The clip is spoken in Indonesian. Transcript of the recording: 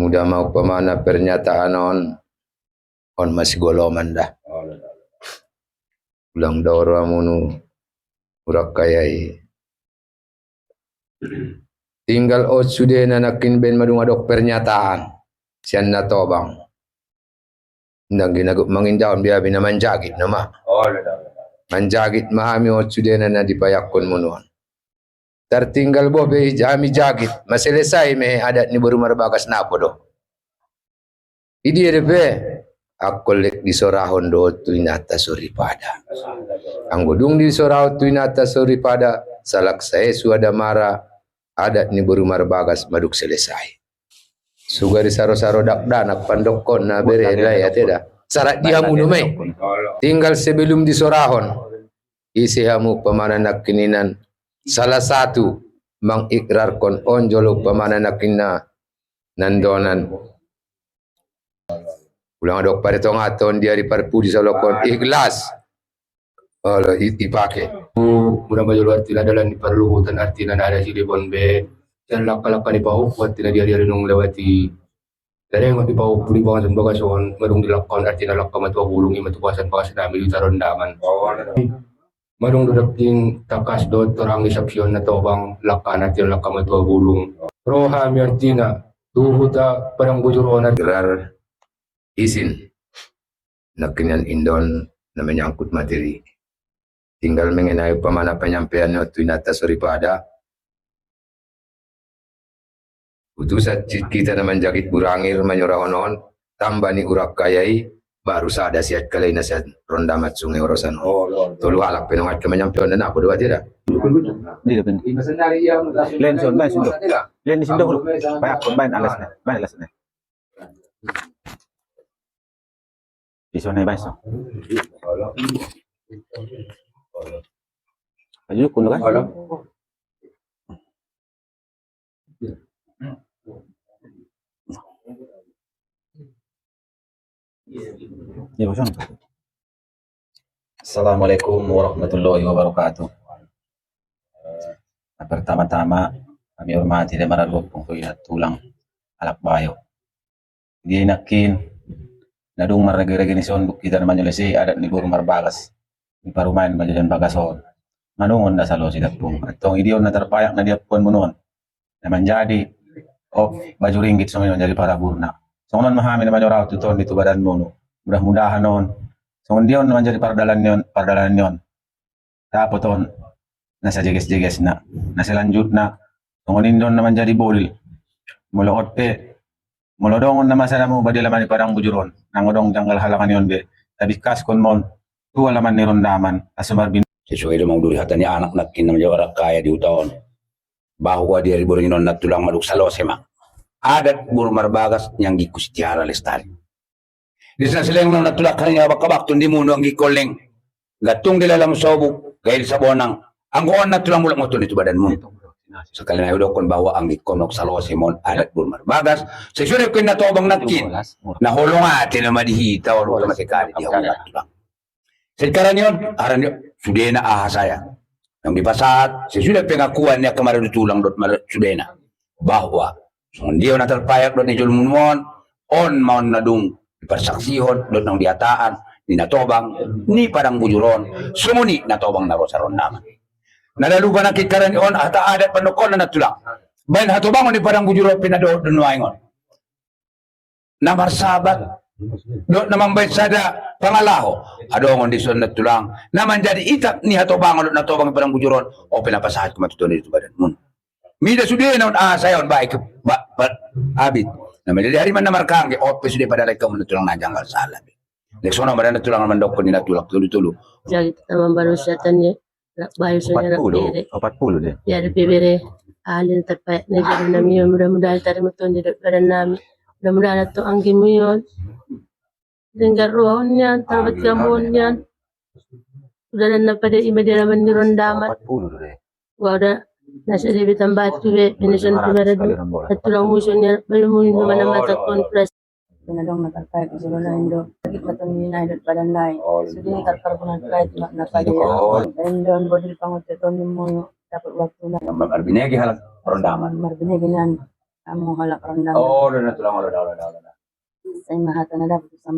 mudah mau pemana pernyataan on masih goloman dah. Ulang daura munu urak kayai. Tinggal sudah nanakin ben madung-adok pernyataan. Sian na tobang. Ndang ginaguk mangindaon biya binamanjagit nama. Manjagit mahami sudah na dipayakon munuan. Tertinggal bobe jami jagit. Maselesai me adat ni baru marbagas na podo. Idi edepe. Akolek di sorahon do tuinata suripada. Anggodung di sorahon tuinata suripada. Salak saya suada mara. Adat ni baru marbagas maduk selesai. Suga di saro-saro dak-danak pandokon na berela ya tidak. Sarat dia munu mai. Tinggal sebelum disorahon. Isi hamu pemananak kininan. Salah satu mengikrarkan onjolo pemananak kina nandonan. Ulang adok pada tongaton dia di parpu di salokon ikhlas. Allah ipake. Murang baju luar tidak ada di perlu hutan artinya ada si debon be. Dan laka-laka di bawah buat tidak dia nung lewati. Dari yang di bawah puli bangan bagason madung dilakon artinya lakka matua bulung ima tuasan pakas na ambil taron daman. Madung dudaking takas dot orang resepsion na tobang lakka artinya lakka matua bulung. Roha mi artinya tuhuta parang bujuron gerar izin nakinan indon na menyangkut materi. Tinggal mengenai pemana penyampaian tuinata suripada. Utusan kita na manjagit burangir manyorahonon tambah ni urak kayai baru sada siat kalay na siat rondamat sungai orosan. Tulu halak penungat ka menyampaian na apa dua tidak? Di depan. Len son bain sundo. Len di sundo. Bain alas na. Di sana bain so. Ayo kuno kan? Ya, bosan. Assalamualaikum warahmatullahi wabarakatuh. Pertama-tama kami hormati dan maragopong tulang alak bayo. Di nakin nadung maragreganisyon kita naman yung lesi adat ni burung marbagas. Ni parumain majalan bagason. Manungon na salo si dapong. At tong idiyon na terpayak na diapon mo noon. Naman jadi baju ringgit so ngayon jadi para burna. So noon mahami naman yung raw tuton dito badan mo no. Mudah-mudahan noon. So diyon naman jadi pardalan yon. Tapos ton nasa jeges-jeges na. Nasa lanjut na. So ngayon doon naman jadi bolil. Mulokot pe. Mulodongon naman sana mo badilaman ni parang bujuron. Nangodong janggal halangan yon be. Tapi kas kon mon. Tuwa laman ni rondaman. Asumar bin. Sesuai dengan dulihatan ni anak nakin namanya orang kaya di utahon. Bahwa dia ribuan non natulang maduk salo semak. Adat burung marbagas yang gikustiara lestari. Di sana seleng non natulak kanya bakabak tundi mundo ang gikoleng. Gatung dilalam sobuk gaya sa bonang. Ang kuan natulang mulak mo itu badan mo. Sekali na udokon bahwa ang gikonok salo semon adat burung marbagas. Sesuai ko natobang nakin. Nahulong ati na madihita o ruta masikali di ako natulang. Sekarang yon aran sudah na aha saya. Yang di pasat, sesudah pengakuan niya kemarin ditulang dot sudah na bahwa dia na terpayak dot ni julmunmon on maun nadung dipersaksihon dot nang diataan ni natobang ni padang bujuron sumuni natobang na rosaron naman. Nalaluban na kikaran on ata adat panukon na natulang. Bayan hatobangon ni padang bujuron pinado dunwaingon. Namarsabat do naman bayad sada pangalaho adongon di son natulang naman jadi itak ni hatobangon na tobang parang bujuron o pinapasahat ko matutunan dito badan mo mida sudah naon sayon baik abit naman jadi hari man na markang o sudah pada lagi kamu natulang na janggal salah leksono badan natulang naman dokon ni natulak tulu jadi naman baru setannya bayu sonya 40 deh. Ya ada bibire alin terpayak na jadi nami mudah-mudahan tadi mutun di badan nami. Mudah-mudahan itu anggi mo yun. Tinggal ruahon yan, tabat gamon yan. Udah na pada imedia naman ni rondaman. 40 deh. Wala nasa dibitan batu be, binisan kumara at tulang muso niya, bayo mo yun naman ang mata konpres. Pinadong nakalpay ko sila na indo. Lagi matang yun ay badan lain. Sudi karkarbonat kahit nakaliya. Indon bodil pangut ito ni mo dapat waktu na. Marbinegi halak rondaman. Marbinegi nan. Kamu halak rendang. Oh, na tulang, Saya mahata na dapat sa